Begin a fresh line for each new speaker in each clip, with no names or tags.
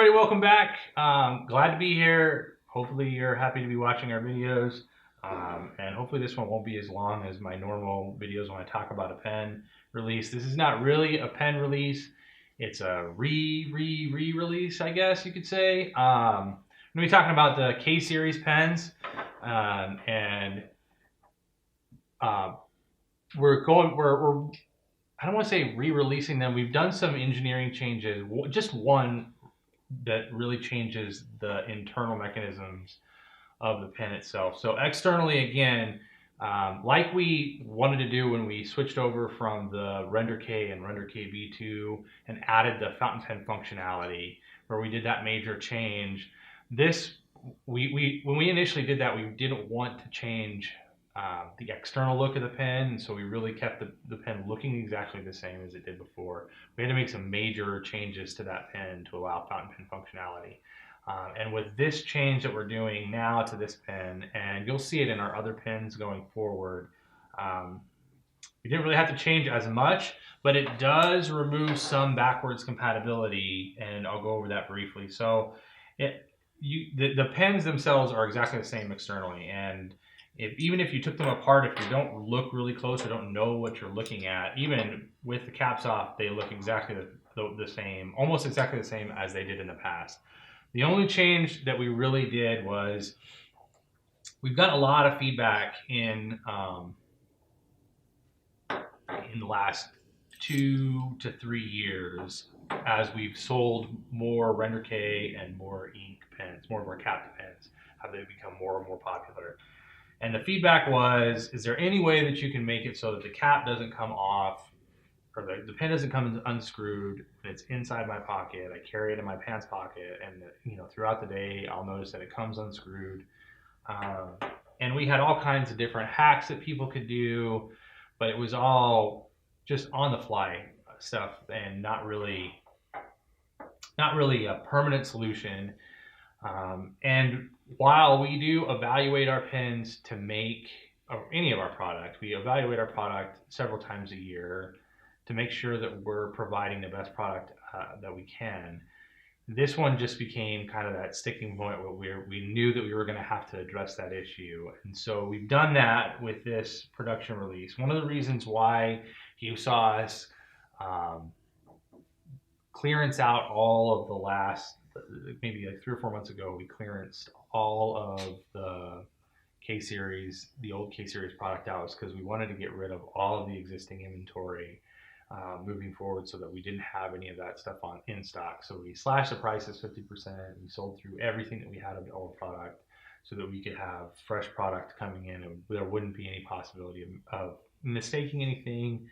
everybody, welcome back. Glad to be here. Hopefully you're happy to be watching our videos. And hopefully this one won't be as long as my normal videos when I talk about a pen release. This is not really a pen release. It's a re-release, I guess you could say. I'm going to be talking about the K-series pens. And we're I don't want to say re-releasing them. We've done some engineering changes. Just one that really changes the internal mechanisms of the pen itself. So externally, again, like we wanted to do when we switched over from the Render K and Render K V2 and added the fountain pen functionality, where we did that major change. When we initially did that, we didn't want to change the external look of the pen, and so we really kept the pen looking exactly the same as it did before. We had to make some major changes to that pen to allow fountain pen functionality. And with this change that we're doing now to this pen, and you'll see it in our other pens going forward, we didn't really have to change as much, but it does remove some backwards compatibility, and I'll go over that briefly. So the pens themselves are exactly the same externally, and even if you took them apart, if you don't look really close or don't know what you're looking at, even with the caps off, they look exactly the same, almost exactly the same as they did in the past. The only change that we really did was we've got a lot of feedback in the last 2 to 3 years as we've sold more Render K and more ink pens, more of our capped pens, how they've become more and more popular. And the feedback was, is there any way that you can make it so that the cap doesn't come off, or the pen doesn't come unscrewed, and it's inside my pocket? I carry it in my pants pocket, and throughout the day, I'll notice that it comes unscrewed. And we had all kinds of different hacks that people could do, but it was all just on the fly stuff and not really a permanent solution. And while we do evaluate our pens to make any of our product, we evaluate our product several times a year to make sure that we're providing the best product that we can. This one just became kind of that sticking point where we knew that we were going to have to address that issue. And so we've done that with this production release. One of the reasons why you saw us clearance out all of the last, maybe like 3 or 4 months ago, we clearanced all of the K-series, the old K-series product out, because we wanted to get rid of all of the existing inventory moving forward, so that we didn't have any of that stuff in stock. So we slashed the prices 50%. We sold through everything that we had of the old product, so that we could have fresh product coming in, and there wouldn't be any possibility of mistaking anything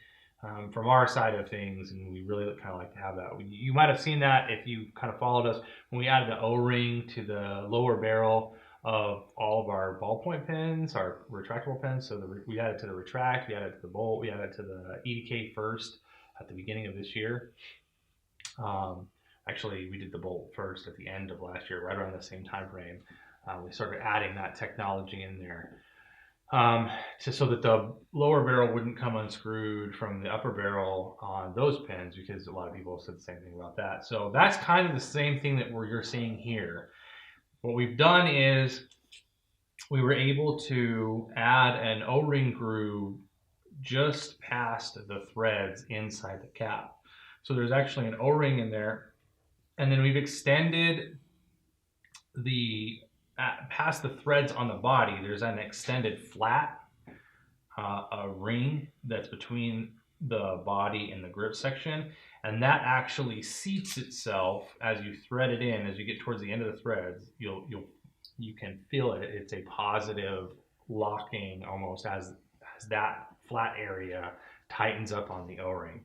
from our side of things. And we really kind of like to have that. You might have seen that if you kind of followed us when we added the O-ring to the lower barrel of all of our ballpoint pens, our retractable pens. So we added to the retract, we added to the bolt, we added to the EDK first at the beginning of this year. Actually, we did the bolt first at the end of last year, right around the same time frame. We started adding that technology in there so that the lower barrel wouldn't come unscrewed from the upper barrel on those pens, because a lot of people have said the same thing about that. So that's kind of the same thing that you're seeing here. What we've done is we were able to add an O-ring groove just past the threads inside the cap. So there's actually an O-ring in there, and then we've extended past the threads on the body. There's an extended flat a ring that's between the body and the grip section, and that actually seats itself as you thread it in. As you get towards the end of the threads, you can feel it. It's a positive locking almost as that flat area tightens up on the O-ring.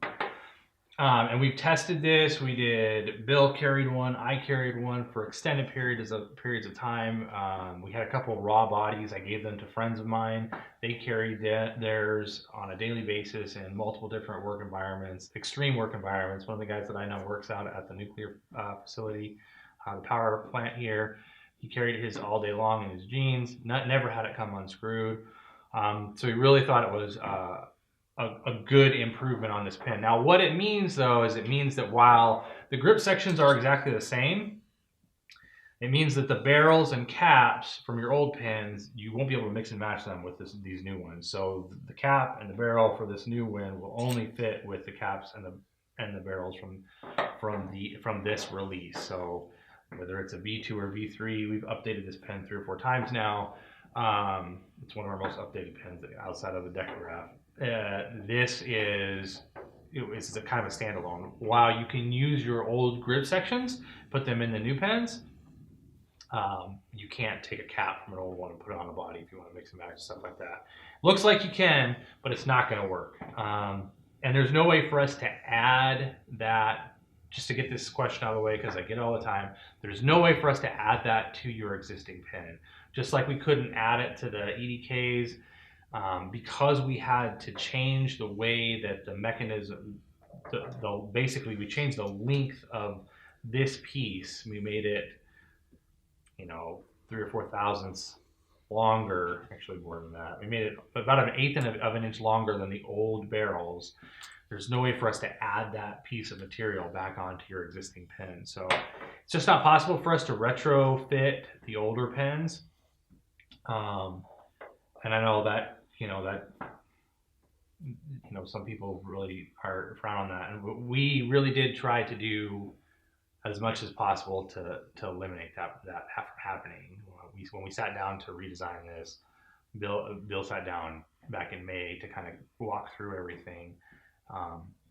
And we've tested this. Bill carried one, I carried one for extended periods of time. We had a couple of raw bodies. I gave them to friends of mine. They carried theirs on a daily basis in multiple different work environments, extreme work environments. One of the guys that I know works out at the nuclear facility, the power plant here. He carried his all day long in his jeans, never had it come unscrewed. So we really thought it was a good improvement on this pen. Now what it means though is it means that while the grip sections are exactly the same, It means that the barrels and caps from your old pens, you won't be able to mix and match them with these new ones. So the cap and the barrel for this new one will only fit with the caps and the barrels from this release. So whether it's a V2 or V3, we've updated this pen 3 or 4 times now. It's one of our most updated pens outside of the Decograph. It's a kind of a standalone. While you can use your old grip sections, put them in the new pens, you can't take a cap from an old one and put it on the body if you want to mix and match stuff like that. Looks like you can, but it's not going to work. And there's no way for us to add that, just to get this question out of the way, because I get it all the time. There's no way for us to add that to your existing pen. Just like we couldn't add it to the EDKs, because we had to change the way that the mechanism, basically we changed the length of this piece. We made it, 3 or 4 thousandths longer, actually more than that. We made it about an eighth of an inch longer than the old barrels. There's no way for us to add that piece of material back onto your existing pen. So it's just not possible for us to retrofit the older pens. And I know that, some people really are frown on that. And we really did try to do as much as possible to eliminate that from happening. When we sat down to redesign this, Bill sat down back in May to kind of walk through everything.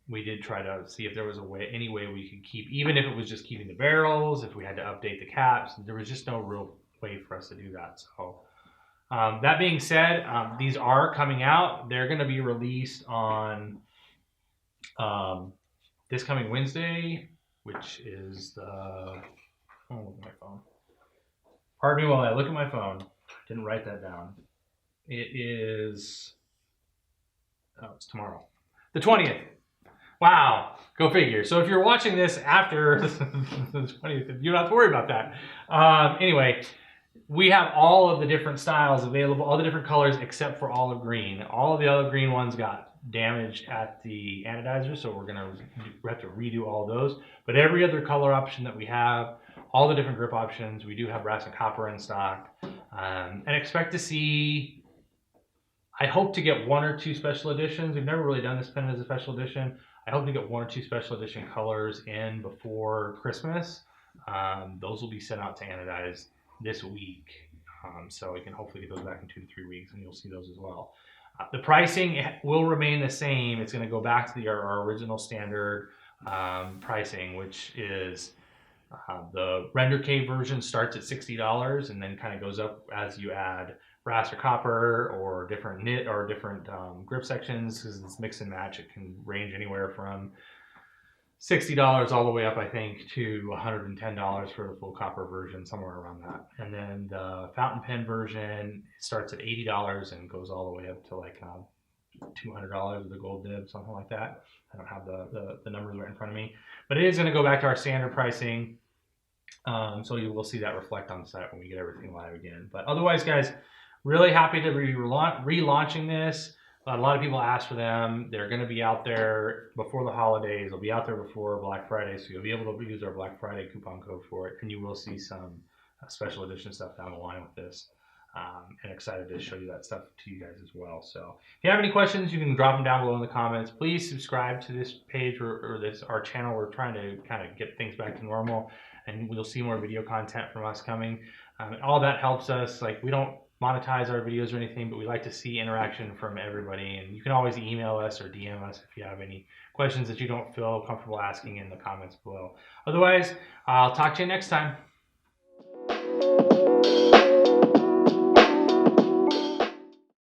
We did try to see if there was any way we could keep, even if it was just keeping the barrels, if we had to update the caps, there was just no real way for us to do that. So that being said, these are coming out. They're going to be released on this coming Wednesday, which is look at my phone. Pardon me while I look at my phone. Didn't write that down. It is, it's tomorrow. The 20th. Wow, go figure. So if you're watching this after the 20th, you don't have to worry about that. Anyway, we have all of the different styles available, all the different colors except for olive green. All of the olive green ones got damaged at the anodizer, so we have to redo all those. But every other color option that we have, all the different grip options, we do have brass and copper in stock. And expect to see, I hope to get 1 or 2 special editions. We've never really done this pen as a special edition. I hope to get 1 or 2 special edition colors in before Christmas. Those will be sent out to anodize this week. So we can hopefully get those back in 2 to 3 weeks, and you'll see those as well. The pricing will remain the same. It's going to go back to our original standard pricing, which is the Render K version starts at $60 and then kind of goes up as you add brass or copper or different knit or different grip sections, because it's mix and match. It can range anywhere from $60 all the way up, I think, to $110 for the full copper version, somewhere around that. And then the fountain pen version starts at $80 and goes all the way up to like $200 with the gold nib, something like that. I don't have the numbers right in front of me, but it is going to go back to our standard pricing. So you will see that reflect on the site when we get everything live again. But otherwise, guys, really happy to be relaunching this. A lot of people ask for them. They're going to be out there before the holidays. They'll be out there before Black Friday, so you'll be able to use our Black Friday coupon code for it, and you will see some special edition stuff down the line with this. And excited to show you that stuff to you guys as well. So if you have any questions, you can drop them down below in the comments. Please subscribe to this page or our channel. We're trying to kind of get things back to normal, and we'll see more video content from us coming. And all that helps us. Like, we don't monetize our videos or anything, but we like to see interaction from everybody. And you can always email us or DM us if you have any questions that you don't feel comfortable asking in the comments below. Otherwise, I'll talk to you next time.